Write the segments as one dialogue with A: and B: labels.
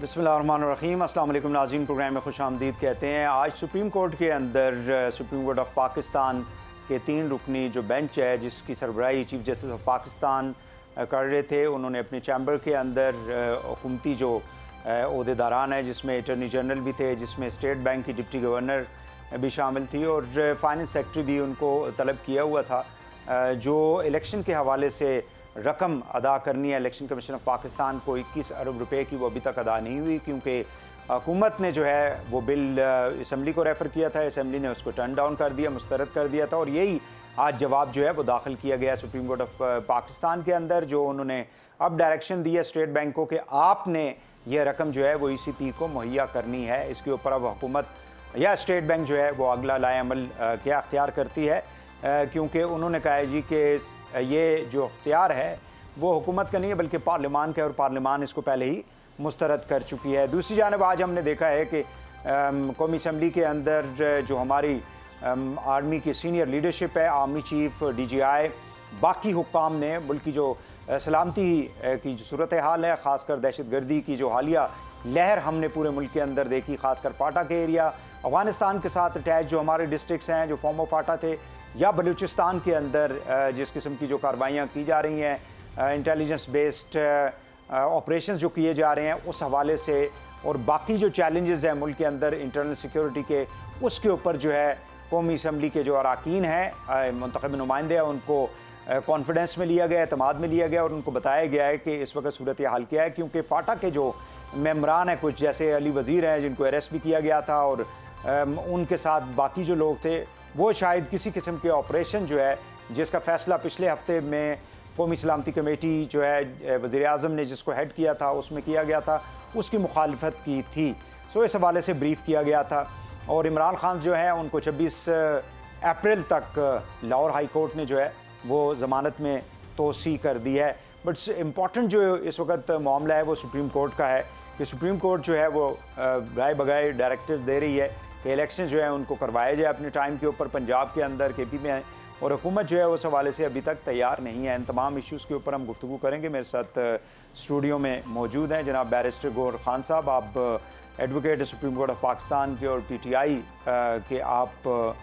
A: बिस्मिल्लाहिर्रहमानिर्रहीम। अस्सलाम वालेकुम नाज़रीन, प्रोग्राम में खुश आमदीद कहते हैं। आज सुप्रीम कोर्ट के अंदर सुप्रीम कोर्ट ऑफ पाकिस्तान के 3 रुकनी जो बेंच है, जिसकी सरबराही चीफ जस्टिस ऑफ पाकिस्तान कर रहे थे, उन्होंने अपने चैम्बर के अंदर हुकूमती जो अहदेदारान है, जिसमें अटॉर्नी जनरल भी थे, जिसमें स्टेट बैंक की डिप्टी गवर्नर भी शामिल थी और फाइनेंस सेक्रेटरी भी उनको तलब किया हुआ था, जो इलेक्शन के हवाले से रकम अदा करनी है इलेक्शन कमीशन ऑफ पाकिस्तान को 21 अरब रुपए की, वो अभी तक अदा नहीं हुई क्योंकि हुकूमत ने जो है वो बिल असम्बली को रेफ़र किया था। असम्बली ने उसको टर्न डाउन कर दिया, मुस्तरद कर दिया था और यही आज जवाब जो है वो दाखिल किया गया सुप्रीम कोर्ट ऑफ पाकिस्तान के अंदर, जो उन्होंने अब डायरेक्शन दी है स्टेट बैंक को कि आपने ये रकम जो है वो ECP को मुहैया करनी है। इसके ऊपर अब हुकूमत या स्टेट बैंक जो है वो अगला लाएअमल क्या अख्तियार करती है, क्योंकि उन्होंने कहा है जी कि ये जो अख्तियार है वो हुकूमत का नहीं है बल्कि पार्लिमान का है और पार्लिमान इसको पहले ही मुस्तरद कर चुकी है। दूसरी जानब आज हमने देखा है कि कौमी असम्बली के अंदर जो हमारी आर्मी की सीनियर लीडरशिप है, आर्मी चीफ, DGI, बाकी हुक्काम ने मुल्क की जो सलामती की जो सूरत हाल है, ख़ासकर दहशत गर्दी की जो हालिया लहर हमने पूरे मुल्क के अंदर देखी, खासकर फाटा के एरिया, अफ़गानिस्तान के साथ अटैच जो हमारे डिस्ट्रिक्ट्स हैं जो फॉर्मर फाटा थे, या बलूचिस्तान के अंदर जिस किस्म की जो कार्रवाइयाँ की जा रही हैं, इंटेलिजेंस बेस्ड ऑपरेशंस जो किए जा रहे हैं, उस हवाले से और बाकी जो चैलेंजेस हैं मुल्क के अंदर इंटरनल सिक्योरिटी के, उसके ऊपर जो है कौमी असम्बली के जो अरकान हैं, मुंतखब नुमाइंदे हैं, उनको कॉन्फिडेंस में लिया गया, एतमाद में लिया गया और उनको बताया गया है कि इस वक्त सूरत हाल क्या है। क्योंकि फाटा के जो मेम्बरान हैं, कुछ जैसे अली वज़ीर हैं जिनको अरेस्ट भी किया गया था और उनके साथ बाकी जो लोग थे, वो शायद किसी किस्म के ऑपरेशन जो है जिसका फ़ैसला पिछले हफ्ते में कौमी सलामती कमेटी जो है वज़ीर आज़म ने जिसको हेड किया था उसमें किया गया था, उसकी मुखालफत की थी। सो इस हवाले से ब्रीफ़ किया गया था और इमरान खान जो है उनको 26 अप्रैल तक लाहौर हाई कोर्ट ने जो है वो ज़मानत में तोसी कर दी है। बट इम्पॉर्टेंट जो इस वक्त मामला है वो सुप्रीम कोर्ट का है कि सुप्रीम कोर्ट जो है वो गाए बगाए डायरेक्टिव दे रही है कि इलेक्शन जो है उनको करवाया जाए अपने टाइम के ऊपर, पंजाब के अंदर KP में है, और हुकूमत जो है उस हवाले से अभी तक तैयार नहीं है। इन तमाम इश्यूज़ के ऊपर हम गुफ्तगू करेंगे। मेरे साथ स्टूडियो में मौजूद हैं जनाब बैरिस्टर गौहर खान साहब, आप advocate supreme court of Pakistan के और PTI के आप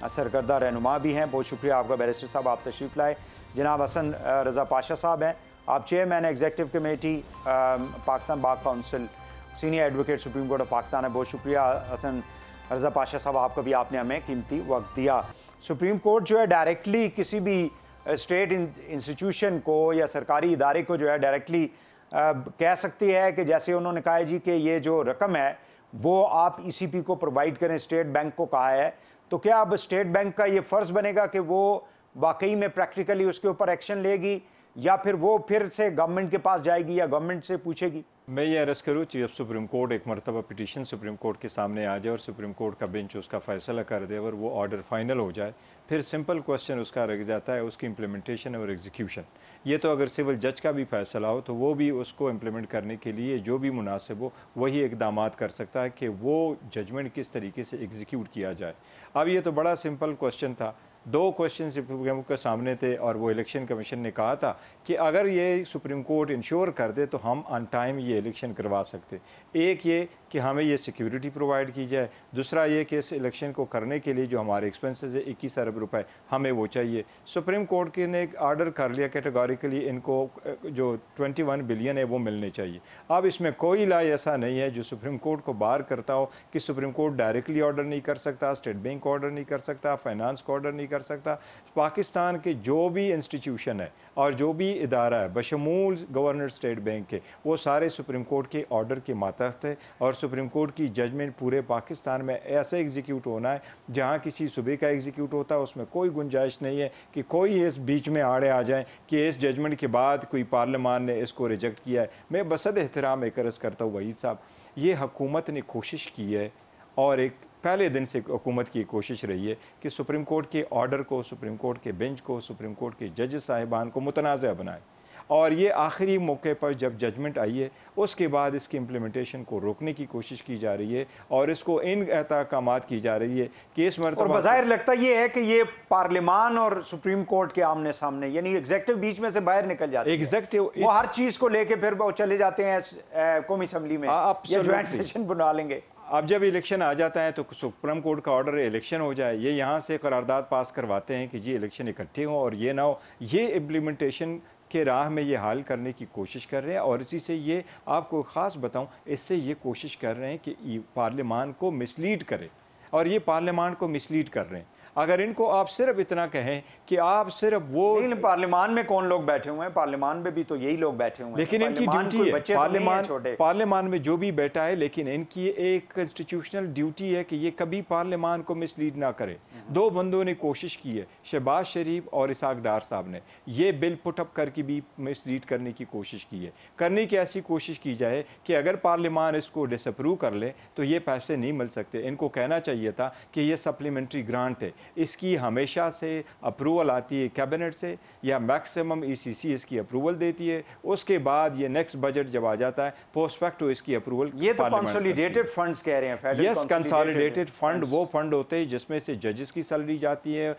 A: सरकर्दा रहनुमा भी हैं। बहुत शुक्रिया आपका बैरिस्टर साहब, आप तशरीफ़ लाए। जनाब हसन रज़ा पाशा साहब हैं, आप chairman executive committee Pakistan bar council, senior advocate supreme court of Pakistan है। बहुत शुक्रिया हसन रज़ा पाशा साहब आपका भी, आपने हमें कीमती वक्त दिया। सुप्रीम कोर्ट जो है डायरेक्टली किसी भी स्टेट इंस्टीट्यूशन को या सरकारी इदारे को जो है डायरेक्टली कह सकती है कि जैसे उन्होंने कहा है जी कि ये जो रकम है वो आप ECP को प्रोवाइड करें, स्टेट बैंक को कहा है, तो क्या अब स्टेट बैंक का ये फ़र्ज़ बनेगा कि वो वाकई में प्रैक्टिकली उसके ऊपर एक्शन लेगी या फिर वो फिर से गवर्नमेंट के पास जाएगी या गवर्नमेंट से पूछेगी?
B: मैं ये अर्ज़ करूँ कि जब सुप्रीम कोर्ट एक मरतबा पिटीशन सुप्रीम कोर्ट के सामने आ जाए और सुप्रीम कोर्ट का बेंच उसका फ़ैसला कर दे और वो ऑर्डर फाइनल हो जाए, फिर सिंपल क्वेश्चन उसका रह जाता है उसकी इम्प्लीमेंटेशन और एग्जीक्यूशन। ये तो अगर सिविल जज का भी फैसला हो तो वो भी उसको इम्प्लीमेंट करने के लिए जो भी मुनासिब हो वही इकदाम कर सकता है कि वो जजमेंट किस तरीके से एग्जीक्यूट किया जाए। अब ये तो बड़ा सिंपल क्वेश्चन था, 2 क्वेश्चन सुप्रीम कोर्ट के सामने थे और वो इलेक्शन कमीशन ने कहा था कि अगर ये सुप्रीम कोर्ट इंश्योर कर दे तो हम ऑन टाइम ये इलेक्शन करवा सकते। एक ये कि हमें ये सिक्योरिटी प्रोवाइड की जाए, दूसरा ये कि इस इलेक्शन को करने के लिए जो हमारे एक्सपेंसेस है 21 अरब रुपए हमें वो चाहिए। सुप्रीम कोर्ट के ने एक आर्डर कर लिया कैटेगोरिकली इनको जो 21 बिलियन है वो मिलने चाहिए। अब इसमें कोई ला ऐसा नहीं है जो सुप्रीम कोर्ट को बार करता हो कि सुप्रीम कोर्ट डायरेक्टली ऑर्डर नहीं कर सकता, स्टेट बैंक ऑर्डर नहीं कर सकता, फाइनेंस को ऑर्डर नहीं कर सकता। पाकिस्तान के जो भी इंस्टीट्यूशन है और जो भी इदारा है बशमूल गवर्नर स्टेट बैंक के, वो सारे सुप्रीम कोर्ट के ऑर्डर के मातहत है और सुप्रीम कोर्ट की जजमेंट पूरे पाकिस्तान में ऐसे एग्जीक्यूट होना है जहां किसी सूबे का एग्जीक्यूट होता है उसमें कोई गुंजाइश नहीं है कि कोई इस बीच में आड़े आ जाए कि इस जजमेंट के बाद कोई पार्लियामान ने इसको रिजेक्ट किया है। मैं बसद एहतराम एक अर्ज़ करता हूँ वहीद साहब, ये हुकूमत ने कोशिश की है और एक पहले दिन से हुकूमत की कोशिश रही है कि सुप्रीम कोर्ट के ऑर्डर को, सुप्रीम कोर्ट के बेंच को, सुप्रीम कोर्ट के जज साहिबान को मुतनाज़ बनाए। और ये आखिरी मौके पर जब जजमेंट आई है उसके बाद इसकी इम्प्लीमेंटेशन को रोकने की कोशिश की जा रही है और इसको इन एहकामात की जा रही है कि इस मरतबा।
A: और बज़ाहिर लगता ये है कि ये पार्लियामान और सुप्रीम कोर्ट के आमने सामने, यानी एग्जेक्टिव बीच में से बाहर निकल जाती है।
B: एग्जेक्टिव
A: वो हर चीज को लेके फिर वो चले जाते हैं कौमी असम्बली में, या ज्वाइंट सेशन बुला लेंगे।
B: अब जब इलेक्शन आ जाता है तो सुप्रीम कोर्ट का ऑर्डर इलेक्शन हो जाए, ये यहाँ से करारदाद पास करवाते हैं कि जी इलेक्शन इकट्ठे हों और ये ना हो, ये इम्प्लीमेंटेशन के राह में ये हाल करने की कोशिश कर रहे हैं। और इसी से ये आपको ख़ास बताऊं, इससे ये कोशिश कर रहे हैं कि पार्लियामान को मिसलीड करें, और ये पार्लियामान को मिसलीड कर रहे हैं। अगर इनको आप सिर्फ इतना कहें कि आप सिर्फ वो,
A: नहीं, पार्लियामान में कौन लोग बैठे हुए हैं? पार्लियामान में भी तो यही लोग बैठे हुए हैं,
B: लेकिन इनकी ड्यूटी है पार्लियामान में जो भी बैठा है, लेकिन इनकी एक कॉन्स्टिट्यूशनल ड्यूटी है कि ये कभी पार्लियामान को मिसलीड ना करे। दो बंदों ने कोशिश की है, शहबाज शरीफ और इसाक डार साहब ने, ये बिल पुटअप करके भी मिसलीड करने की कोशिश की है। करने की ऐसी कोशिश की जाए कि अगर पार्लियामान इसको डिसअप्रूव कर ले तो ये पैसे नहीं मिल सकते। इनको कहना चाहिए था कि ये सप्लीमेंट्री ग्रांट है, इसकी हमेशा से अप्रूवल आती है कैबिनेट से, या मैक्सिमम ईसीसी इसकी अप्रूवल देती है, उसके बाद ये नेक्स्ट बजट जब आ जाता है पोस्ट फैक्टो इसकी अप्रूवल।
A: ये तो कंसोलिडेटेड फंड्स कह रहे हैं।
B: यस, कंसोलिडेटेड फंड वो फंड होते हैं जिसमें से जजेस की सैलरी जाती है,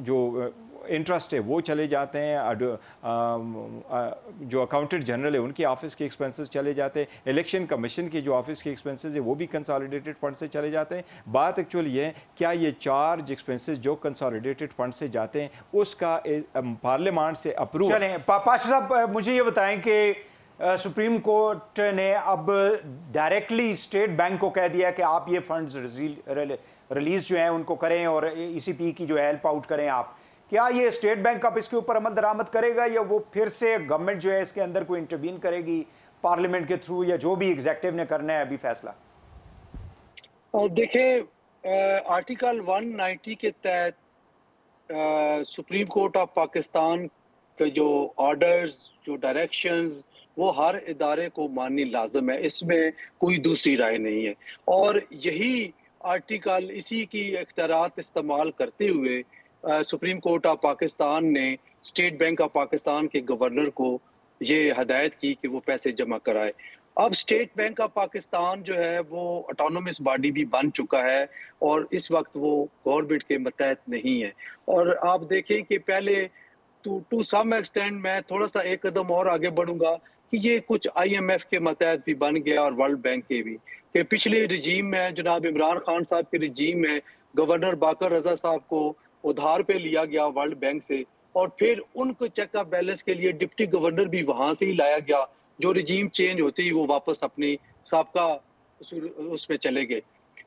B: जो इंटरेस्ट है वो चले जाते हैं, जो अकाउंटेंट जनरल है उनकी ऑफिस के एक्सपेंसेस चले जाते हैं, इलेक्शन कमीशन के जो ऑफिस के एक्सपेंसेस है वो भी कंसोलिडेटेड फंड से चले जाते हैं। बात एक्चुअली ये है, क्या ये चार्ज एक्सपेंसेस जो कंसोलिडेटेड फंड से जाते हैं उसका पार्लियामेंट से अप्रूव।
A: चलें पाशा साहब, मुझे ये बताएं कि सुप्रीम कोर्ट ने अब डायरेक्टली स्टेट बैंक को कह दिया कि आप ये फंड्स रिलीज जो हैं उनको करें और ईसीपी की जो है हेल्प आउट करें आप। क्या ये स्टेट बैंक अब इसके ऊपर अमल दरामद करेगा, या वो फिर से गवर्नमेंट जो है इसके अंदर कोई इंटरवीन करेगी पार्लियामेंट के थ्रू, या जो भी एग्जेक्टिव ने करना है अभी फैसला?
C: देखिए, आर्टिकल 190 के तहत सुप्रीम कोर्ट ऑफ पाकिस्तान के जो ऑर्डर्स, जो डायरेक्शंस, वो हर इदारे को माननी लाजम है, इसमें कोई दूसरी राय नहीं है। और यही आर्टिकल, इसी की इख्तियारात इस्तेमाल करते हुए सुप्रीम कोर्ट ऑफ पाकिस्तान ने स्टेट बैंक ऑफ पाकिस्तान के गवर्नर को ये हदायत की कि वो पैसे जमा कराए। अब स्टेट बैंक ऑफ पाकिस्तान जो है वो ऑटोनोमस बॉडी भी बन चुका है और इस वक्त वो गवर्नमेंट के मतहत नहीं है। और आप देखें कि पहले टू सम एक्सटेंड, मैं थोड़ा सा एक कदम और आगे बढ़ूंगा कि ये कुछ IMF के मतहत भी बन गया और वर्ल्ड बैंक के भी, कि पिछले रजीम में जनाब इमरान खान साहब के रजीम में गवर्नर बाकर रजा साहब को उधार पे लिया गया वर्ल्ड बैंक से, और फिर उनको चेकअप बैलेंस के लिए डिप्टी गवर्नर भी वहां से ही लाया गया। जो रजीम चेंज होती ही वो वापस अपनी साबका उसमें चले गए।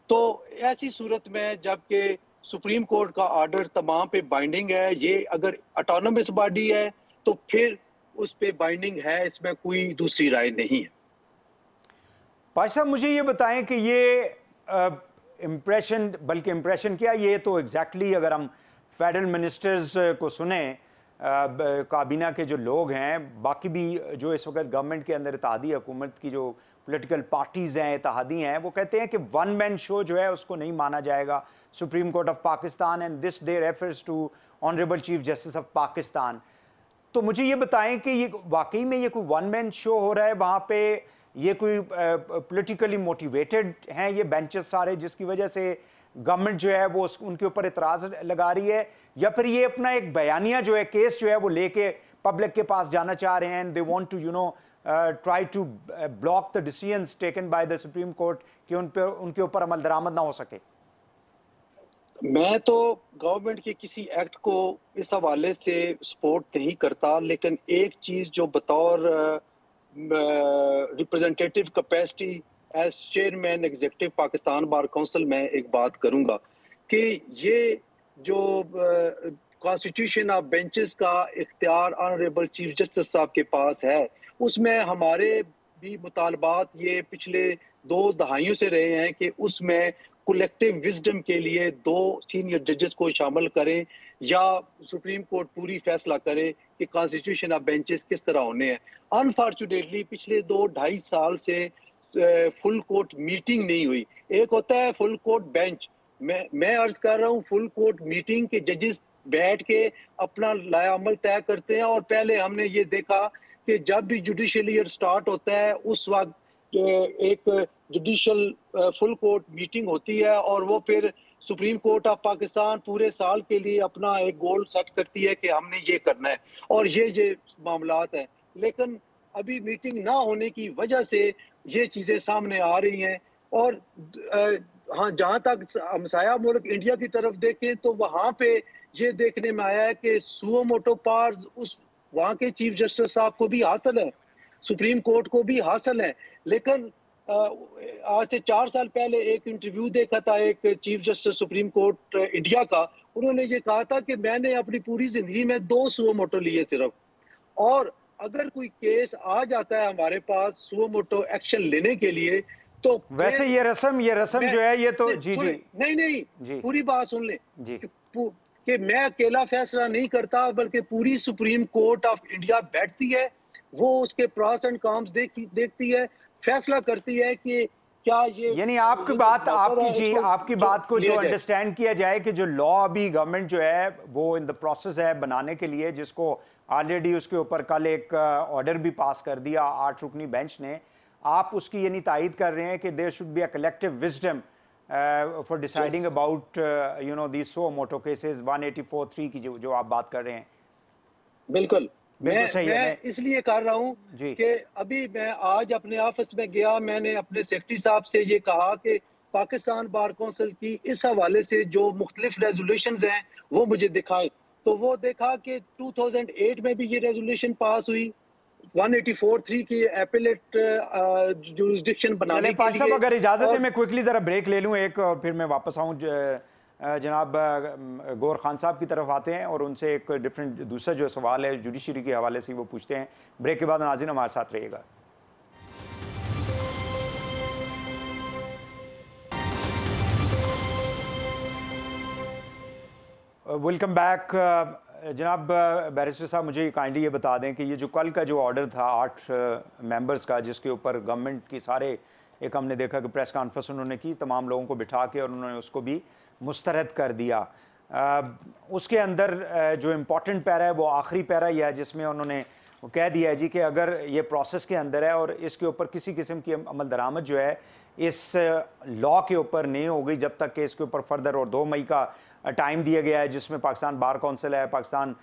C: तो ऐसी सूरत में जबकि सुप्रीम कोर्ट का ऑर्डर तमाम पे बाइंडिंग है, ये अगर ऑटोनोमस बॉडी है तो फिर उस पे बाइंडिंग है, इसमें कोई दूसरी राय नहीं है।
A: पाशा साहब, मुझे ये बताएं कि ये इम्प्रेशन, बल्कि इम्प्रेशन क्या, ये तो एग्जैक्टली अगर हम फेडरल मिनिस्टर्स को सुने, काबीना के जो लोग हैं, बाकी भी जो इस वक्त गवर्नमेंट के अंदर इत्तेहादी हुकूमत की जो पॉलिटिकल पार्टीज़ हैं, इत्तेहादी हैं, वो कहते हैं कि वन मैन शो जो है उसको नहीं माना जाएगा supreme court of Pakistan, and this they refers to honourable chief justice of Pakistan. तो मुझे ये बताएं कि ये वाकई में ये कोई वन मैन शो हो रहा है वहाँ पे, ये कोई पॉलिटिकली मोटिवेटेड हैं ये बेंचेस सारे, जिसकी वजह से गवर्नमेंट जो है वो उनके ऊपर इतराज़ लगा रही है, या फिर ये अपना एक बयानिया जो है, केस जो है वो लेके पब्लिक के पास जाना चाह रहे हैं, they want to try to block the decisions taken by the supreme court कि उनके ऊपर अमल दरामद ना हो सके?
C: मैं तो गवर्नमेंट के किसी एक्ट को इस हवाले से सपोर्ट नहीं करता, लेकिन एक चीज जो बतौर representative capacity as chairman executive Pakistan bar council में एक बात करूंगा कि ये जो कॉन्स्टिट्यूशन ऑफ बेंचेस का इख्तियार ऑनरेबल चीफ जस्टिस साहब के पास है, उसमें हमारे भी मुतालबात ये पिछले 2 दहाइयों से रहे हैं कि उसमें कलेक्टिव विजडम के लिए 2 सीनियर जजेस को शामिल करें, या सुप्रीम कोर्ट पूरी फैसला करे कि कॉन्स्टिट्यूशन ऑफ बेंचेस किस तरह होने हैं। अनफॉर्चुनेटली पिछले 2-2.5 साल से फुल कोर्ट मीटिंग नहीं हुई। एक होता है फुल कोर्ट बेंच, मैं अर्ज कर रहा हूँ फुल कोर्ट मीटिंग के जजेस बैठ के अपना लायामल तय करते हैं। और पहले हमने ये देखा कि जब भी जुडिशल ईयर स्टार्ट होता है उस वक्त एक जुडिशल फुल कोर्ट मीटिंग होती है और वो फिर सुप्रीम कोर्ट ऑफ पाकिस्तान पूरे साल के लिए अपना एक गोल सेट करती है कि हमने ये करना है और ये मामलात हैं। लेकिन अभी मीटिंग ना होने की वजह से ये चीज़ें सामने आ रही हैं। और हाँ, जहाँ तक हमसाया मुल्क इंडिया की तरफ देखें तो वहाँ पे ये देखने में आया है कि सुओ मोटो पावर्स उस वहाँ के चीफ जस्टिस साहब को भी हासिल है, सुप्रीम कोर्ट को भी हासिल है। लेकिन आज से 4 साल पहले एक इंटरव्यू देखा था एक chief justice supreme court India का, उन्होंने ये कहा था कि मैंने अपनी पूरी जिंदगी में 2 सुओ मोटो लिए सिर्फ, और अगर कोई केस आ जाता है हमारे पास सुओ मोटो एक्शन लेने के लिए तो
A: वैसे ये रस्म जो है ये तो जी जी
C: नहीं
A: जी
C: पूरी बात सुन ले
A: जी
C: कि मैं अकेला फैसला नहीं करता बल्कि पूरी सुप्रीम कोर्ट ऑफ इंडिया बैठती है, वो उसके प्रॉस एंड कॉन्स देखती है, फैसला करती है कि क्या ये,
A: यानी आपकी बात को जो अंडरस्टैंड किया जाए कि जो लॉ अभी गवर्नमेंट जो है वो इन द प्रोसेस है बनाने के लिए, जिसको ऑलरेडी उसके ऊपर कल एक ऑर्डर भी पास कर दिया 8 रुकनी बेंच ने, आप उसकी यानी तायद कर रहे हैं कि there should be a collective wisdom for deciding about you know these suo motu cases 184(3) की जो आप बात कर रहे हैं।
C: बिल्कुल मैं इसलिए कर रहा हूँ कि अभी मैं आज अपने ऑफिस में गया, मैंने अपने सेक्रेटरी साहब से ये कहा कि पाकिस्तान बार कौंसिल की इस हवाले से जो मुख्तलिफ रेजोल्यूशंस हैं वो मुझे दिखाए, तो वो देखा कि 2008 में भी ये रेजोल्यूशन पास हुई 184(3) की एपेलेट जुरिस्डिक्शन बनाने के लिए।
A: अगर इजाजत है मैं क्विकली जरा ब्रेक ले लूं एक, और फिर मैं वापस आऊं जनाब गौर खान साहब की तरफ आते हैं और उनसे एक डिफरेंट दूसरा जो सवाल है जुडिशरी के हवाले से वो पूछते हैं। ब्रेक के बाद नाज़रीन हमारे साथ रहिएगा। वेलकम बैक जनाब बैरिस्टर साहब, मुझे काइंडली ये बता दें कि ये जो कल का जो ऑर्डर था 8 मेंबर्स का, जिसके ऊपर गवर्नमेंट की सारे एक हमने देखा कि प्रेस कॉन्फ्रेंस उन्होंने की, तमाम लोगों को बिठा के और उन्होंने उसको भी मुस्तरद कर दिया। उसके अंदर जो इम्पोर्टेंट पैरा है वो आखिरी पैरा ही है जिसमें उन्होंने कह दिया है जी कि अगर ये प्रोसेस के अंदर है और इसके ऊपर किसी किस्म की अमल दरामद जो है इस लॉ के ऊपर नहीं हो गई जब तक कि इसके ऊपर फर्दर, और 2 मई का टाइम दिया गया है जिसमें पाकिस्तान बार कौंसिल है, पाकिस्तान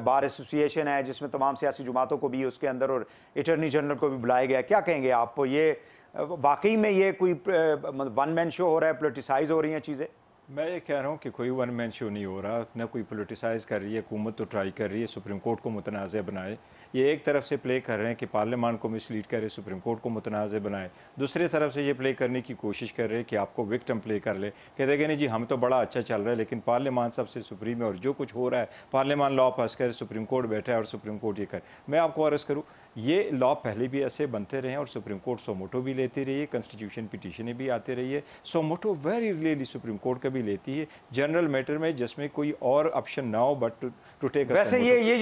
A: बार एसोसिएशन है, जिसमें तमाम सियासी जमातों को भी उसके अंदर और अटॉर्नी जनरल को भी बुलाया गया। क्या कहेंगे आप, ये वाकई में ये कोई वन मैन शो हो रहा है, पोलिटिसाइज हो रही हैं चीज़ें?
B: मैं ये कह रहा हूँ कि कोई वन मैन शो नहीं हो रहा, न कोई पोलिटिसाइज कर रही है, हुकूमत तो ट्राई कर रही है सुप्रीम कोर्ट को मुतनाज़ बनाए। ये एक तरफ से प्ले कर रहे हैं कि पार्लियामान को मिसलीड करे, सुप्रीम कोर्ट को मुतनाज़ बनाए, दूसरी तरफ से ये प्ले करने की कोशिश कर रहे हैं कि आपको विक्टिम प्ले कर ले, कहते हैं नहीं जी हम तो बड़ा अच्छा चल रहा है लेकिन पार्लियामान सबसे सुप्रीम है और जो कुछ हो रहा है पार्लियामान लॉ पास करे, सुप्रीम कोर्ट बैठा है और सुप्रीम कोर्ट ये करे। मैं आपको अर्ज़ करूँ ये लॉ पहले भी ऐसे बनते रहे हैं और सुप्रीम कोर्ट सोमोटो भी लेती रही है, कॉन्स्टिट्यूशन पिटीशनें भी आती रही है। Suo motu very rarely supreme court का भी लेती है जनरल मैटर में जिसमें कोई और ऑप्शन ना हो बट टू टेक।
A: वैसे ये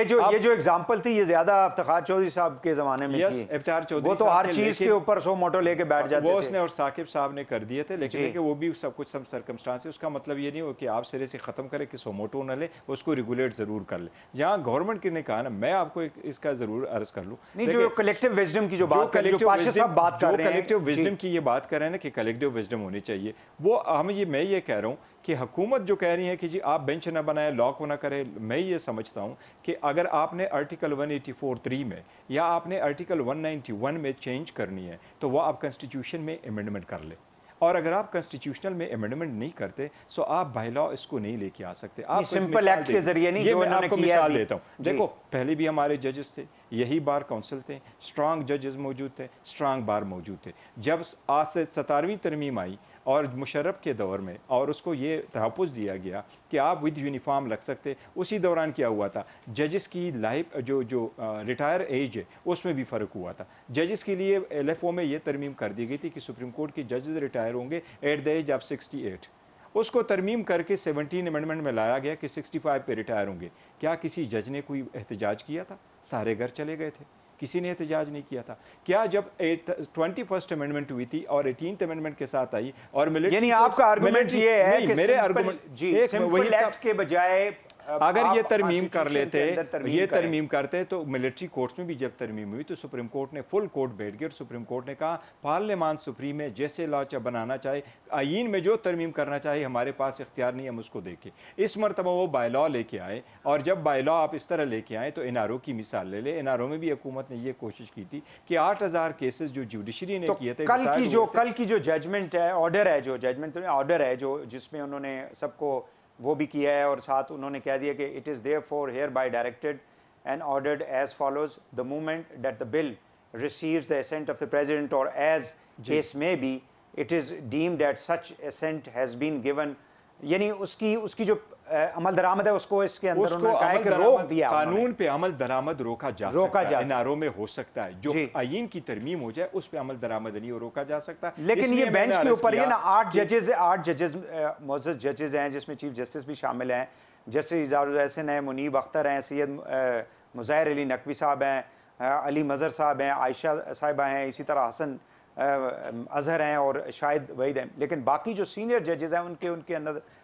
A: जो एग्जांपल थी ये ज्यादा इफ्तिखार चौधरी साहब के जमाने में थी।
B: इफ्तिखार चौधरी
A: वो तो हर चीज के ऊपर सोमोटो लेके बैठ जाते थे, वो
B: उसने और साकिब साहब ने कर दिए थे, लेकिन वो भी सब कुछ सब सर्कमस्टांस है। उसका मतलब ये नहीं हो कि आप सिरे से खत्म करें कि सोमोटो न ले, उसको रेगुलेट जरूर कर ले। जहाँ गवर्नमेंट ने कहा ना, मैं आपको इसका जरूर अर्ज कर लूँ,
A: जो कलेक्टिव विजडम की जो बात कर रहे हैं,
B: कलेक्टिव विजडम की ये बात कर रहे हैं ना कि कलेक्टिव विजडम होनी चाहिए, वो हम मैं ये कह रहा हूँ कि हुकूमत जो कह रही है कि जी आप बेंच ना बनाए, लॉ को ना करे, मैं ये समझता हूँ कि अगर आपने आर्टिकल 184(3) में या आपने आर्टिकल 191 में चेंज करनी है तो वो आप कॉन्स्टिट्यूशन में अमेंडमेंट कर ले, और अगर आप कॉन्स्टिट्यूशनल में अमेंडमेंट नहीं करते तो आप बाय लॉ इसको नहीं लेके आ सकते। आप
A: सिंपल एक्ट के जरिए नहीं,
B: ये मैं आपको मिसाल देता हूँ। देखो पहले भी हमारे जजेस थे, यही बार काउंसिल थे, स्ट्रांग जजेस मौजूद थे, स्ट्रांग बार मौजूद थे। जब आज से 17वीं तरमीम आई और मुशर्रफ के दौर में और उसको ये तहफ़्फ़ुज़ दिया गया कि आप विद यूनिफॉर्म लग सकते, उसी दौरान क्या हुआ था, जजेस की लाइफ जो रिटायर एज है उसमें भी फ़र्क हुआ था। जजेस के लिए LFO में ये तरमीम कर दी गई थी कि सुप्रीम कोर्ट के जजेस रिटायर होंगे एट द एज ऑफ 68, उसको तरमीम करके 17 अमेंडमेंट में लाया गया कि 65 पे रिटायर होंगे। क्या किसी जज ने कोई एहतजाज किया था? सारे घर चले गए थे। किसी ने एहतजाज नहीं किया था। क्या जब 21st अमेंडमेंट हुई थी और 18th अमेंडमेंट के साथ आई और मिलिट्री,
A: यानी आपका आर्गुमेंट ये है कि
B: मेरे आर्गुमेंट
A: जी सिंपल एक्ट के बजाय
B: अगर ये तरमीम कर लेते, ये
A: तरमीम
B: तरमीम करते तो मिलिट्री कोर्ट्स में भी जब तरमीम हुई तो सुप्रीम कोर्ट ने फुल कोर्ट बैठ गया और सुप्रीम कोर्ट ने कहा पार्लियामान सुप्रीम में जैसे लॉ बनाना चाहे, आईन में जो तरमीम करना चाहे, हमारे पास इख्तियार नहीं, हम उसको देखें। इस मरतबा वो बाय लॉ लेके आए और जब बाय लॉ आप इस तरह लेके आए तो एनआरओ की मिसाल ले ले। एनआरओ में भी हुकूमत ने ये कोशिश की थी कि 8000 केसेस जो जुडिशरी ने किए थे,
A: कल की जो जजमेंट है, ऑर्डर है, जो जजमेंट ऑर्डर है जो जिसमें उन्होंने सबको वो भी किया है और साथ उन्होंने कह दिया कि it is therefore hereby directed and ordered as follows the moment that the bill receives the assent of the president और एज केस में be it is deemed that such assent has been given. यानी उसकी जो अमल दरामद है उसको इसके अंदर उन्होंने कहा कि रोक दिया,
B: कानून पे अमल दरामद रोका जा सकता है, एनआरओ में हो सकता है, जो आईन की तरमीम हो जाए उस पे अमल दरामद नहीं हो रोका जा सकता।
A: लेकिन ये बेंच के ऊपर ये ना 8 जजेस मोअज़्ज़ज़ जजेस हैं जिसमें चीफ जस्टिस भी शामिल हैं, जस्टिस इज़ारुल हसन हैं, मुनीब अख्तर हैं, सैयद मुज़ाहिर अली नकवी साहब हैं, अली मज़हर साहब हैं, आयशा साहिबा हैं, इसी तरह हसन अजहर हैं और शाहिद वहीद हैं। लेकिन बाकी जो सीनियर जजेस हैं उनके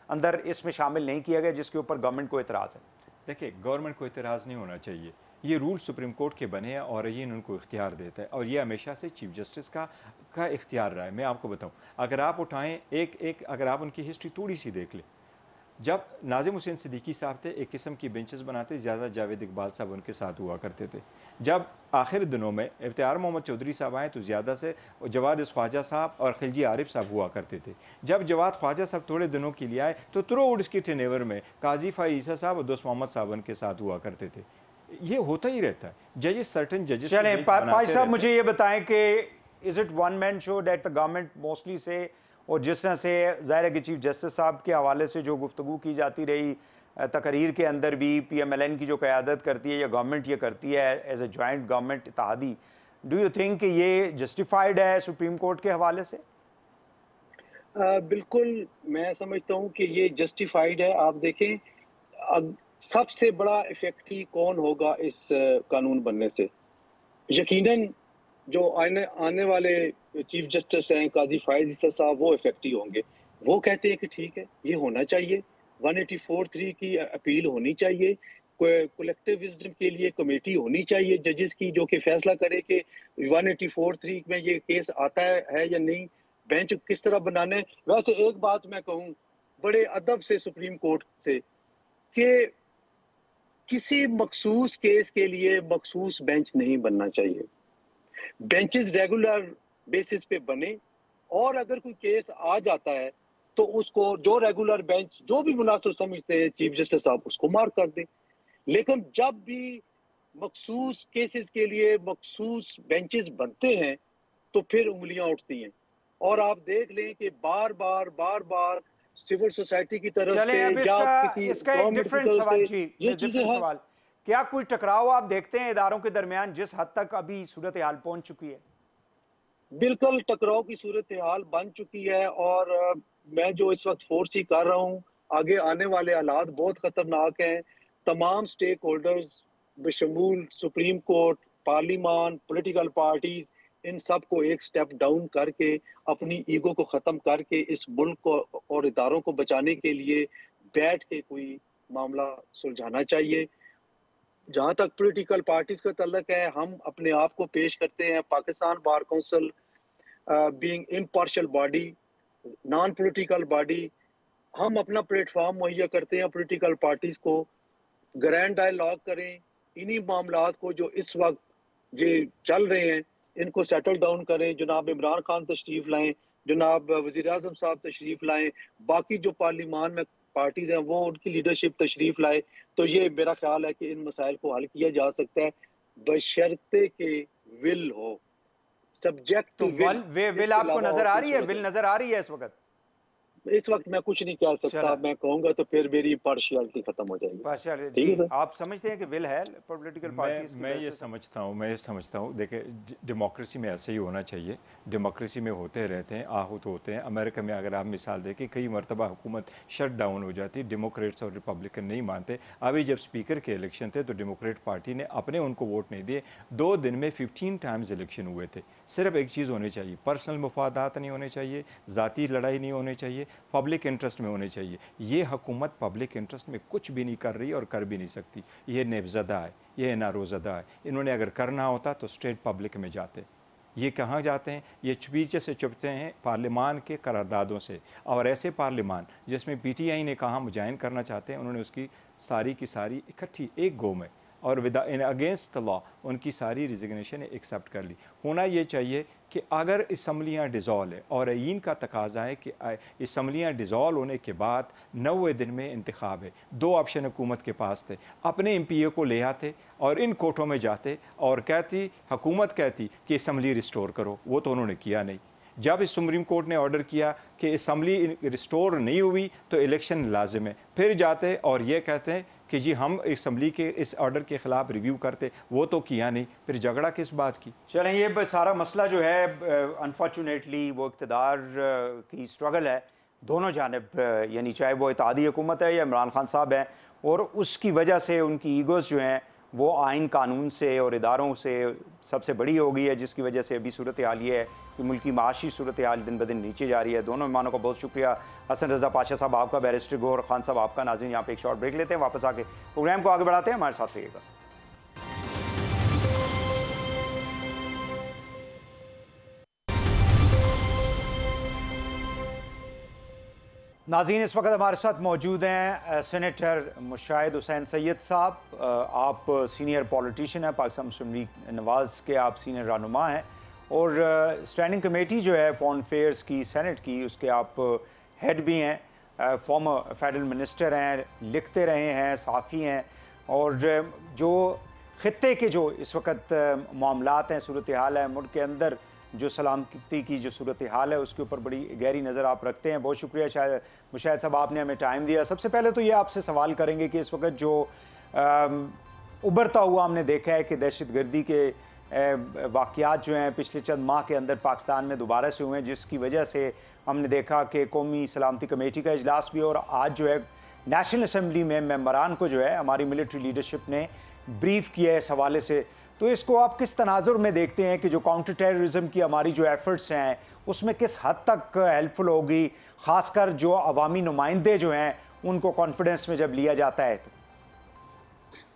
A: अंदर इसमें शामिल नहीं किया गया, जिसके ऊपर गवर्नमेंट को इतराज़ है।
B: देखिए, गवर्नमेंट को इतराज़ नहीं होना चाहिए, ये रूल सुप्रीम कोर्ट के बने हैं और ये उनको इख्तियार देता है और ये हमेशा से चीफ जस्टिस का इख्तियार रहा है। मैं आपको बताऊं, अगर आप उठाएं अगर आप उनकी हिस्ट्री थोड़ी सी देख लें, जब नाज़िम हुसैन सिद्दीकी साहब थे एक किस्म की बेंचेस बनाते, ज़्यादा जावेद इकबाल साहब उनके साथ हुआ करते थे। जब आखिर दिनों में इफ्तियार मोहम्मद चौधरी साहब आए तो ज़्यादा से जवाद ख्वाजा साहब और खिलजी आरिफ साहब हुआ करते थे। जब जवाद ख्वाजा साहब थोड़े दिनों के लिए आए तो तुरोउड के टेनेवर में काजी फ़ाई ईसा साहब और दोस्त मोहम्मद साहब उनके साथ हुआ करते थे। ये होता ही रहता है, जजेस सर्टन जजेस।
A: चलें पाई साहब, मुझे ये बताएं कि is it one man show that the government mostly से, और जिस तरह से ज़ाहिर है कि चीफ जस्टिस साहब के हवाले से जो गुफ्तगू की जाती रही तकरीर के अंदर भी, PMLN की जो क़यादत करती है या गवर्नमेंट ये करती है एज ए जॉइंट गवर्नमेंट इत्तेहादी, डू यू थिंक कि ये जस्टिफाइड है सुप्रीम कोर्ट के हवाले से?
C: बिल्कुल, मैं समझता हूँ कि ये जस्टिफाइड है। आप देखें, सबसे बड़ा इफेक्ट ही कौन होगा इस कानून बनने से? यकीनन जो आने वाले चीफ जस्टिस हैं काजी फायद ईसा साहब, वो इफेक्टिव होंगे। वो कहते हैं कि ठीक है, ये होना चाहिए, 184(3) की अपील होनी चाहिए, कलेक्टिव विजडम के लिए कमेटी होनी चाहिए जजेस की, जो कि फैसला करे कि 184(3) में ये केस आता है या नहीं, बेंच किस तरह बनाने। वैसे एक बात मैं कहूँ बड़े अदब से सुप्रीम कोर्ट से, कि किसी मखसूस केस के लिए मखसूस बेंच नहीं बनना चाहिए। बेंचेस रेगुलर बेसिस पे बने और अगर कोई केस आ जाता है तो उसको जो रेगुलर बेंच जो भी मुनासिब समझते हैं चीफ जस्टिस साहब उसको मार्क कर दें। लेकिन जब भी मखसूस केसेस के लिए मखसूस बेंचेस बनते हैं तो फिर उंगलियां उठती हैं। और आप देख लें कि बार बार सिविल सोसाइटी की तरफ से या किसी गवर्नमेंट की तरफ से ये चीजें हैं।
A: क्या कोई टकराव आप देखते हैं इदारों के दरमियान जिस हद तक अभी सूरत हाल पहुंच चुकी है?
C: बिल्कुल टकराव की सूरत हाल बन चुकी है और मैं जो इस वक्त फोर्स कर रहा हूँ, आगे आने वाले हालात बहुत खतरनाक हैं। तमाम स्टेक होल्डर्स बशमूल सुप्रीम कोर्ट, पार्लिमान, पॉलिटिकल पार्टीज, इन सब को एक स्टेप डाउन करके अपनी ईगो को ख़त्म करके इस मुल्क को और इदारों को बचाने के लिए बैठ के कोई मामला सुलझाना चाहिए। जहाँ तक पॉलिटिकल पार्टीज का तल्लक है, हम अपने आप को पेश करते हैं Pakistan bar council being impartial body, non political body. हम अपना प्लेटफॉर्म मुहैया करते हैं पॉलिटिकल पार्टीज को, ग्रैंड डायलॉग करें, इन्हीं मामलात को जो इस वक्त ये चल रहे हैं इनको सेटल डाउन करें। जनाब इमरान खान तशरीफ लाएं, जनाब वज़ीर आज़म साहब तशरीफ लाएं, बाकी जो पार्लिमान में पार्टीज हैं वो उनकी लीडरशिप तशरीफ लाए, तो ये मेरा ख्याल है कि इन मसाइल को हल किया जा सकता है बशर्ते के विल हो, सब्जेक्ट टू
A: विल। विल आपको नजर आ रही है? विल नजर आ रही है इस वक्त?
C: इस वक्त मैं कुछ नहीं कह सकता, मैं कहूंगा तो फिर मेरी पार्शियलिटी खत्म हो जाएगी।
A: पार्शियलिटी, जी, आप समझते हैं कि विल है पॉलिटिकल पार्टीज?
B: मैं ये समझता हूँ देखिए, डेमोक्रेसी में ऐसे ही होना चाहिए। डेमोक्रेसी में होते रहते हैं, आहूत होते हैं। अमेरिका में अगर आप मिसाल देखें, कई मरतबा हुकूमत शट डाउन हो जाती, डेमोक्रेट्स और रिपब्लिकन नहीं मानते। अभी जब स्पीकर के इलेक्शन थे तो डेमोक्रेट पार्टी ने अपने उनको वोट नहीं दिए। 2 दिन में 15 टाइम्स इलेक्शन हुए थे। सिर्फ एक चीज़ होनी चाहिए, पर्सनल मुफादात नहीं होने चाहिए, ज़ाती लड़ाई नहीं होनी चाहिए, पब्लिक इंटरेस्ट में होने चाहिए। ये हुकूमत पब्लिक इंटरेस्ट में कुछ भी नहीं कर रही और कर भी नहीं सकती। ये नेबज़दा है, ये नारोज़दा है। इन्होंने अगर करना होता तो स्टेट पब्लिक में जाते। ये कहाँ जाते हैं? ये पीछे से चुपते हैं पार्लिमान के करारदादों से। और ऐसे पार्लिमान जिसमें पीटीआई ने कहा मुजाइन करना चाहते हैं, उन्होंने उसकी सारी की सारी इकट्ठी एक गो में और with in against the law उनकी सारी रिजिग्नेशन एक्सेप्ट कर ली। होना ये चाहिए कि अगर इसम्बलियाँ डिज़ोल्व है और आईन का तकाजा है कि इसम्बलियाँ डिज़ोल्व होने के बाद 90 दिन में इंतखाब है। 2 ऑप्शन हुकूमत के पास थे, अपने एमपीए को ले आते और इन कोर्टों में जाते और कहती, हुकूमत कहती कि इसम्बली रिस्टोर करो। वो तो उन्होंने किया नहीं। जब इस सुप्रीम कोर्ट ने ऑर्डर किया कि असम्बली रिस्टोर नहीं हुई तो इलेक्शन लाजिम है, फिर जाते और ये कहते हैं कि जी हम असम्बली के इस ऑर्डर के ख़िलाफ़ रिव्यू करते। वो तो किया नहीं, फिर झगड़ा किस बात की?
A: चलें, ये सारा मसला जो है अनफॉर्चुनेटली वो इक़्तिदार की स्ट्रगल है दोनों जानिब, यानी चाहे वो इत्तेहादी हुकूमत है या इमरान खान साहब हैं, और उसकी वजह से उनकी ईगोज़ जो हैं वो आइन कानून से और इदारों से सबसे बड़ी हो गई है, जिसकी वजह से अभी सूरत हाल ये है कि मुल्क की माशी सूरत हाल दिन ब दिन नीचे जा रही है। दोनों मेहमानों का बहुत शुक्रिया। हसन रज़ा पाशा साहब आपका, बैरिस्टर गौहर खान साहब आपका। नाज़रीन, यहाँ पे एक शॉर्ट ब्रेक लेते हैं, वापस आके प्रोग्राम को आगे बढ़ाते हैं। हमारे साथ रहिएगा। नाज़रीन, इस वक्त हमारे साथ मौजूद हैं सेनेटर मुशाहिद हुसैन सैयद साहब। आप सीनियर पॉलिटिशियन हैं, पाकिस्तान मुस्लिम लीग नवाज़ के आप सीनियर रहनुमा हैं, और स्टैंडिंग कमेटी जो है फॉरेन अफेयर्स की सेनेट की, उसके आप हेड भी हैं। फॉर्मर फेडरल मिनिस्टर हैं, लिखते रहे हैं, साफ़ी हैं, और जो ख़ित्ते के जो इस वक्त मामलात हैं, सूरत हाल है मुल्क के अंदर, जो सलामती की जो सूरत हाल है उसके ऊपर बड़ी गहरी नज़र आप रखते हैं। बहुत शुक्रिया शायद मुशाहिद साहब, आपने हमें टाइम दिया। सबसे पहले तो ये आपसे सवाल करेंगे कि इस वक्त जो उभरता हुआ हमने देखा है कि दहशतगर्दी के वाक़यात जो हैं पिछले चंद माह के अंदर पाकिस्तान में दोबारा से हुए हैं, जिसकी वजह से हमने देखा कि कौमी सलामती कमेटी का इजलास भी, और आज जो है नेशनल असम्बली में मेंबरान को जो है हमारी मिलिट्री लीडरशिप ने ब्रीफ किया है इस हवाले से। तो इसको आप किस तनाजुर में देखते हैं कि जो काउंटर टेररिज्म की हमारी जो एफर्ट्स हैं उसमें किस हद तक हेल्पफुल होगी, ख़ासकर जो अवामी नुमाइंदे जो हैं उनको कॉन्फिडेंस में जब लिया जाता है?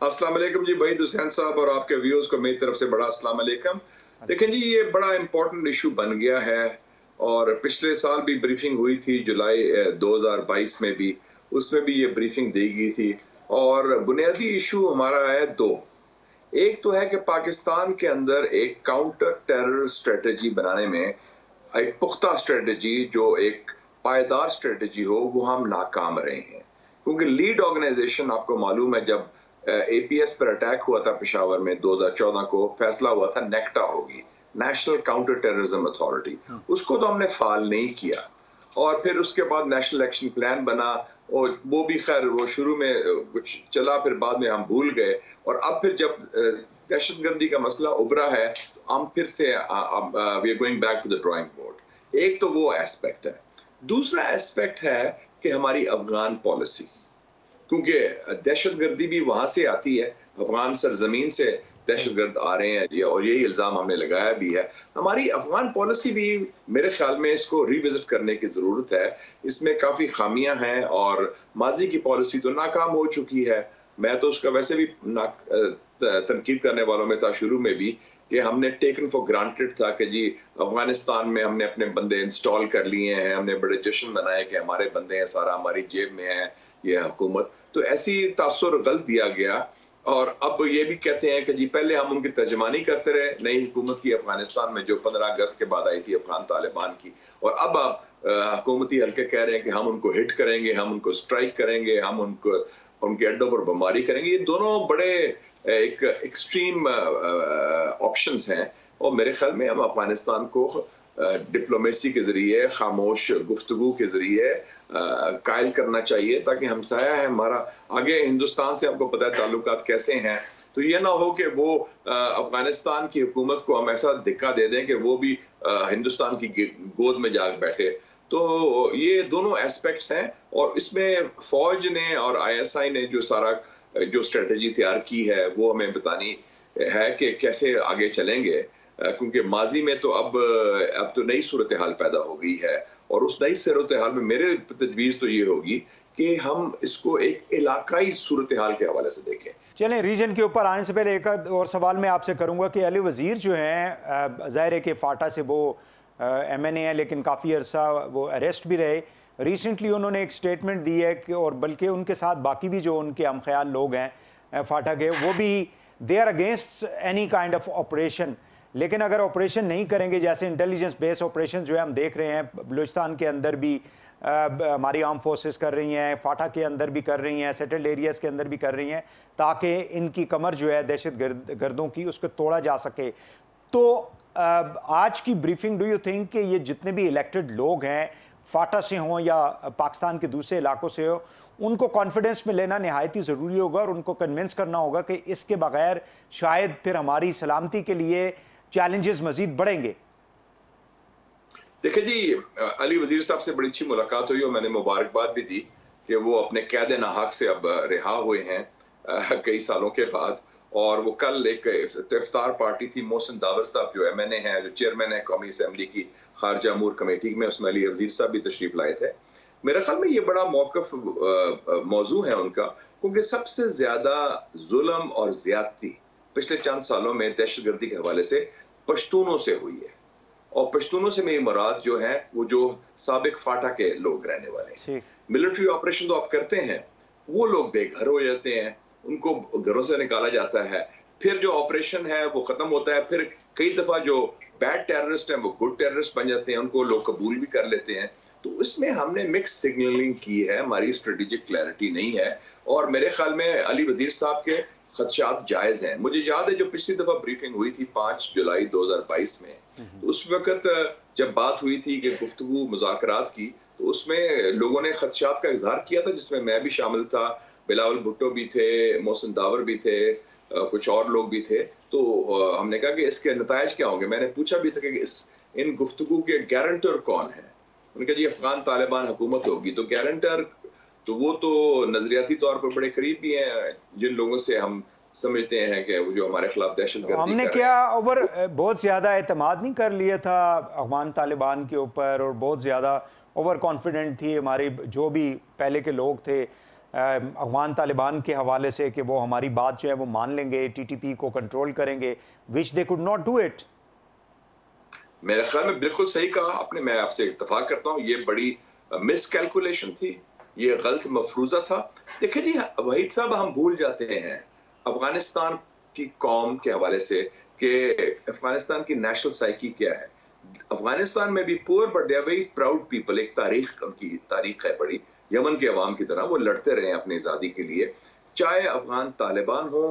A: तो
D: अस्सलाम वालेकुम जी वहीद हुसैन साहब और आपके व्यूअर्स को मेरी तरफ से बड़ा अस्सलाम वालेकुम। देखें जी, ये बड़ा इंपॉर्टेंट इशू बन गया है, और पिछले साल भी ब्रीफिंग हुई थी जुलाई 2022 में भी, उसमें भी ये ब्रीफिंग दी गई थी। और बुनियादी इशू हमारा है 2। एक तो है कि पाकिस्तान के अंदर एक काउंटर टेरर स्ट्रेटजी बनाने में, एक पुख्ता स्ट्रेटजी जो एक पायदार स्ट्रेटजी हो, वो हम नाकाम रहे हैं। क्योंकि लीड ऑर्गेनाइजेशन, आपको मालूम है, जब APS पर अटैक हुआ था पेशावर में 2014 को, फैसला हुआ था नेक्टा होगी, नेशनल काउंटर टेररिज्म अथॉरिटी, उसको तो हमने फाल नहीं किया। और फिर उसके बाद नेशनल एक्शन प्लान बना, और वो भी खैर वो शुरू में कुछ चला, फिर बाद में हम भूल गए। और अब फिर जब दहशतगर्दी का मसला उभरा है तो हम फिर से we are going back to the drawing board. एक तो वो एस्पेक्ट है। दूसरा एस्पेक्ट है कि हमारी अफगान पॉलिसी, क्योंकि दहशतगर्दी भी वहां से आती है, अफगान सरजमीन से दहशतगर्द आ रहे हैं, और यही इल्ज़ाम हमने लगाया भी है। हमारी अफगान पॉलिसी भी मेरे ख्याल में इसको रिविजिट करने की ज़रूरत है। इसमें काफ़ी खामियां हैं, और माजी की पॉलिसी तो नाकाम हो चुकी है। मैं तो उसका वैसे भी तनकीद करने वालों में था शुरू में भी, कि हमने टेकन फॉर ग्रांटेड था कि जी अफगानिस्तान में हमने अपने बंदे इंस्टॉल कर लिए हैं, हमने बड़े जश्न मनाए कि हमारे बंदे हैं, सारा हमारी जेब में है ये हुकूमत। तो ऐसी तासुर गलत दिया गया, और अब ये भी कहते हैं कि जी पहले हम उनकी तर्जमानी करते रहे नई हुकूमत की अफगानिस्तान में, जो 15 अगस्त के बाद आई थी अफगान तालिबान की, और अब आप हुकूमती हल्के कह रहे हैं कि हम उनको हिट करेंगे, हम उनको स्ट्राइक करेंगे, हम उनको उनके अड्डों पर बमबारी करेंगे। ये दोनों बड़े एक एक्सट्रीम ऑप्शंस हैं, और मेरे ख्याल में हम अफगानिस्तान को डिप्लोमेसी के ज़रिए, खामोश गुफ्तगू के ज़रिए कायल करना चाहिए, ताकि हमसाया है हमारा, आगे हिंदुस्तान से आपको पता है ताल्लुकात कैसे हैं, तो ये ना हो कि वो अफगानिस्तान की हुकूमत को हम ऐसा धक्का दे दें कि वो भी हिंदुस्तान की गोद में जाग बैठे। तो ये दोनों एस्पेक्ट्स हैं, और इसमें फ़ौज ने और ISI ने जो सारा जो स्ट्रेटजी तैयार की है वो हमें बतानी है कि कैसे आगे चलेंगे, क्योंकि माजी में तो अब तो नई सूरत हाल पैदा हो गई है, और उस नई सूरत हाल में मेरे तजवीज़ तो ये होगी कि हम इसको एक इलाकाई सूरत हाल के हवाले से देखें।
A: चलें, रीजन के ऊपर आने से पहले एक और सवाल मैं आपसे करूंगा कि अली वज़ीर जो हैं, ज़ाहिर है कि फाटा से वो MNA है, लेकिन काफ़ी अरसा वो अरेस्ट भी रहे। रिसेंटली उन्होंने एक स्टेटमेंट दी है कि, और बल्कि उनके साथ बाकी भी जो उनके हम ख्याल लोग हैं फाटा के, वो भी they are against any kind of operation. लेकिन अगर ऑपरेशन नहीं करेंगे, जैसे इंटेलिजेंस बेस्ड ऑपरेशन जो है हम देख रहे हैं, बलूचिस्तान के अंदर भी हमारी आर्म फोर्सेस कर रही हैं, फाटा के अंदर भी कर रही हैं, सेटल्ड एरियाज़ के अंदर भी कर रही हैं, ताकि इनकी कमर जो है दहशत गर्दों की उसको तोड़ा जा सके। तो आज की ब्रीफिंग, डू यू थिंक कि ये जितने भी इलेक्टेड लोग हैं, फाटा से हों या पाकिस्तान के दूसरे इलाकों से हो, उनको कॉन्फिडेंस में लेना नहायत ही ज़रूरी होगा, और उनको कन्विंस करना होगा कि इसके बगैर शायद फिर हमारी सलामती के लिए चैलेंजेस मजीद बढ़ेंगे?
D: देखिए जी, अली वजीर साहब से बड़ी अच्छी मुलाकात हुई, और मैंने मुबारकबाद भी दी कि वो अपने कैद नाहक से अब रिहा हुए हैं कई सालों के बाद। और वो कल एक इफ्तार पार्टी थी, मोहसिन दावर साहब जो MNA हैं, जो चेयरमैन है कौमी असम्बली की खारजा अमूर कमेटी में, उसमें अली वजीर साहब भी तशरीफ लाए थे। मेरे ख्याल में ये बड़ा मौक़िफ़ मौजू है उनका, क्योंकि सबसे ज़्यादा जुल्म और ज़्यादती पिछले चंद सालों में दहशतगर्दी के हवाले से पश्तूनों से हुई है। और पश्तूनों से मेरी मुराद जो है वो जो साबिक फाटा के लोग रहने वाले। मिलिट्री ऑपरेशन तो आप करते हैं, वो लोग बेघर हो जाते हैं, उनको घरों से निकाला जाता है, फिर जो ऑपरेशन है वो खत्म होता है, फिर कई दफा जो बैड टेररिस्ट हैं वो गुड टेररिस्ट बन जाते हैं, उनको लोग कबूल भी कर लेते हैं। तो इसमें हमने मिक्स सिग्नलिंग की है, हमारी स्ट्रेटेजिक क्लैरिटी नहीं है, और मेरे ख्याल में अली वजीर साहब के खदशात जायज़ हैं। मुझे याद है जो पिछली दफा ब्रीफिंग हुई थी 5 जुलाई 2022 में, तो उस वक्त जब बात हुई थी कि गुफ्तगू मुज़ाकरात की, तो उसमें लोगों ने खदशात का इजहार किया था, जिसमें मैं भी शामिल था, बिलावल भुट्टो भी थे, मोहसिन दावर भी थे, कुछ और लोग भी थे। तो हमने कहा कि इसके नतायज क्या होंगे। मैंने पूछा भी था कि इन गुफ्तगू के गारंटर कौन है। उन्होंने कहा जी अफगान तालिबान हुकूमत होगी। तो गारंटर तो वो तो नजरियाती तौर पर बड़े करीब भी हैं जिन लोगों से हम समझते हैं कि वो जो हमारे खिलाफ दहशतगर्दी
A: हमने क्या ओवर बहुत ज़्यादा एतमाद नहीं कर लिया था अफगान तालिबान के ऊपर, और बहुत ज़्यादा ओवर कॉन्फिडेंट थी हमारी जो भी पहले के लोग थे अफगान तालिबान के हवाले से कि वो हमारी बात जो है वो मान लेंगे, TTP को कंट्रोल करेंगे, which they could not do it.
D: मेरे ख्याल में बिल्कुल सही कहा आपने, मैं आपसे इत्तफाक करता हूँ। ये बड़ी मिस कैलकुलेशन थी, ये गलत मफरूजा था। देखिए जी वहीद साहब, हम भूल जाते हैं अफगानिस्तान की कौम के हवाले से कि अफगानिस्तान की नेशनल साइकी क्या है। अफगानिस्तान में भी poor but they are very proud people, एक तारीख, उनकी तारीख है बड़ी, यमन के अवाम की तरह वो लड़ते रहे अपनी आज़ादी के लिए, चाहे अफगान तालिबान हो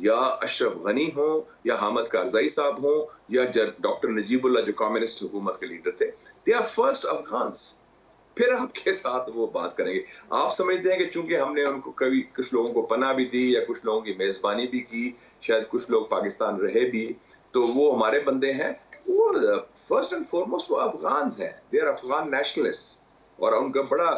D: या अशरफ गनी हो या हामिद कारज़ाई साहब हो या डॉक्टर नजीबुल्लाह जो कम्युनिस्ट हुकूमत के लीडर थे। They are first Afghans. फिर आपके साथ वो बात करेंगे। आप समझते हैं कि चूंकि हमने उनको कभी कुछ लोगों को पनाह भी दी या कुछ लोगों की मेज़बानी भी की, शायद कुछ लोग पाकिस्तान रहे भी, तो वो हमारे बंदे हैं। वो फर्स्ट एंड फॉरमोस्ट वो अफगान्स हैं, दे आर अफगान नेशनलिस्ट, और उनका बड़ा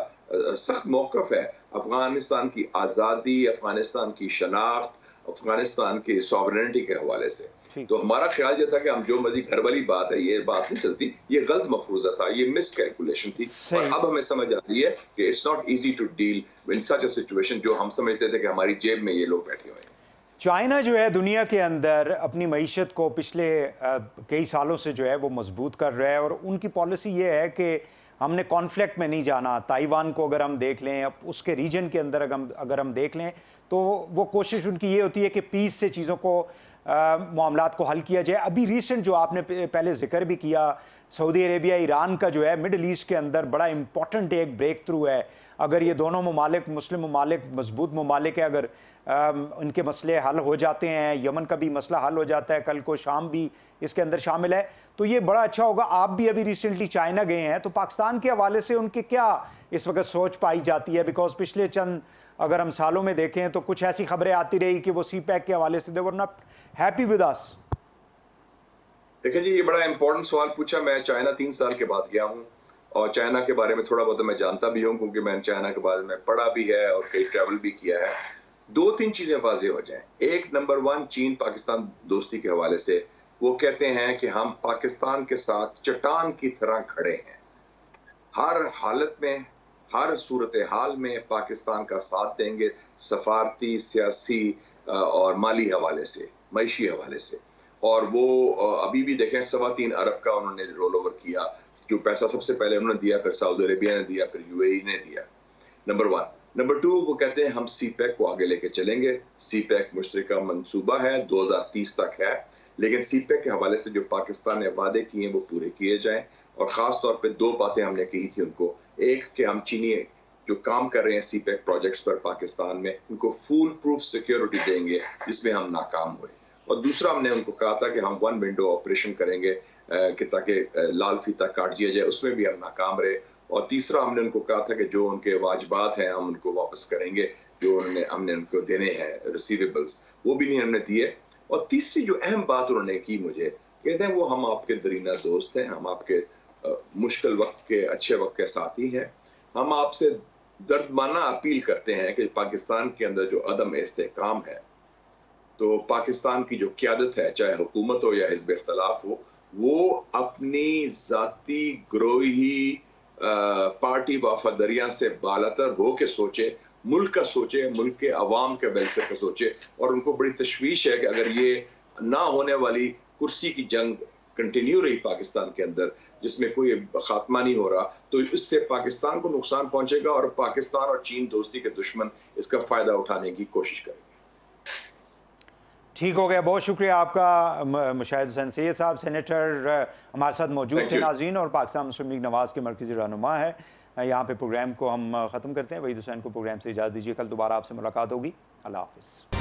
D: सख्त मौक़िफ़ है अफगानिस्तान की आज़ादी, अफगानिस्तान की शनाख्त, अफगानिस्तान की सॉवरेनिटी के हवाले से। तो हमारा ख्याल ये था कि हम जो मर्जी घर वाली बात है, ये बात नहीं चलती, ये गलत मफरूजा था, ये मिस कैलकुलेशन थी। और अब हमें समझ आ रही है कि it's not easy to deal in such a situation जो हम समझते थे कि हमारी जेब में ये लोग बैठे हुए हैं।
A: चाइना जो है दुनिया के अंदर अपनी मईशत को पिछले कई सालों से जो है वो मजबूत कर रहा है, और उनकी पॉलिसी ये है कि हमने कॉन्फ्लिक्ट में नहीं जाना। ताइवान को अगर हम देख लें, उसके रीजन के अंदर अगर हम देख लें, तो वो कोशिश उनकी ये होती है कि पीस से चीज़ों को मामलात को हल किया जाए। अभी रिसेंट जो आपने पहले जिक्र भी किया, सऊदी अरेबिया ईरान का जो है मिडल ईस्ट के अंदर बड़ा इंपॉर्टेंट एक ब्रेक थ्रू है। अगर ये दोनों ममालिक मुस्लिम ममालिक मजबूत ममालिक है, अगर उनके मसले हल हो जाते हैं, यमन का भी मसला हल हो जाता है, कल को शाम भी इसके अंदर शामिल है, तो ये बड़ा अच्छा होगा। आप भी अभी रिसेंटली चाइना गए हैं, तो पाकिस्तान के हवाले से उनके क्या इस वक्त सोच पाई जाती है? बिकॉज पिछले चंद अगर हम सालों में देखें तो कुछ ऐसी खबरें आती रही कि वो CPEC के हवाले से they were not happy with us.
D: देखिए जी, ये बड़ा इंपॉर्टेंट सवाल पूछा। मैं चाइना 3 साल के बाद गया हूँ और चाइना के बारे में थोड़ा बहुत मैं जानता भी हूँ, क्योंकि मैंने चाइना के बारे में पढ़ा भी है और कई ट्रैवल भी किया है। 2-3 चीजें वाज़ेह हो जाएं। एक, नंबर 1, चीन पाकिस्तान दोस्ती के हवाले से वो कहते हैं कि हम पाकिस्तान के साथ चट्टान की तरह खड़े हैं, हर हालत में, हर सूरत हाल में पाकिस्तान का साथ देंगे, सफारती, सियासी और माली हवाले से, मईशी हवाले से। और वो अभी भी देखें 3.25 अरब का उन्होंने रोल ओवर किया, जो पैसा सबसे पहले उन्होंने दिया, फिर सऊदी अरेबिया ने दिया, फिर UAE ने दिया। नंबर 1। नंबर 2, वो कहते हैं हम CPEC को आगे लेके चलेंगे। CPEC मुश्तरका मंसूबा है, 2030 तक है, लेकिन CPEC के हवाले से जो पाकिस्तान ने वादे किए हैं वो पूरे किए जाएं। और ख़ास तौर पे 2 बातें हमने कही थी उनको। एक, कि हम चीनी जो काम कर रहे हैं CPEC प्रोजेक्ट्स पर पाकिस्तान में, उनको फुल प्रूफ सिक्योरिटी देंगे जिसमें हम नाकाम हुए। और दूसरा, हमने उनको कहा था कि हम 1 विंडो ऑपरेशन करेंगे कि ताकि लाल फीता काट दिया जाए, उसमें भी हम नाकाम रहे। और तीसरा, हमने उनको कहा था कि जो उनके वाजिबात हैं हम उनको वापस करेंगे, जो हमने उनको देने हैं रिसीवेबल्स, वो भी नहीं हमने दिए। और तीसरी जो अहम बात उन्होंने की मुझे, कहते हैं वो हम आपके दरीना दोस्त हैं, हम आपके मुश्किल वक्त के, अच्छे वक्त के साथी हैं। हम आपसे दर्दमाना अपील करते हैं कि पाकिस्तान के अंदर जो अदम इस्तेहकाम है, तो पाकिस्तान की जो क़यादत है, चाहे हुकूमत हो या हिज़्ब इख्तिलाफ हो, वो अपनी ज़ाती ग्रोही पार्टी वफादारियां से बालातर हो के सोचे, मुल्क का सोचे, मुल्क के अवाम के वेलफेयर का सोचे। और उनको बड़ी तशवीश है कि अगर ये ना होने वाली कुर्सी की जंग कंटिन्यू रही पाकिस्तान के अंदर, जिसमें कोई खात्मा नहीं हो रहा, तो इससे पाकिस्तान को नुकसान पहुंचेगा और पाकिस्तान और चीन दोस्ती के दुश्मन इसका फ़ायदा उठाने की कोशिश करेंगे।
A: ठीक हो गया, बहुत शुक्रिया आपका मुशाहिद हुसैन सैयद साहब, सेनेटर हमारे साथ मौजूद थे नाज़रीन, और पाकिस्तान मुस्लिम लीग नवाज़ के मरकज़ी रहनुमा है। यहाँ पे प्रोग्राम को हम ख़त्म करते हैं। वहीद हुसैन को प्रोग्राम से इजाज़त दीजिए, कल दोबारा आपसे मुलाकात होगी। अल्लाह हाफ़िज़।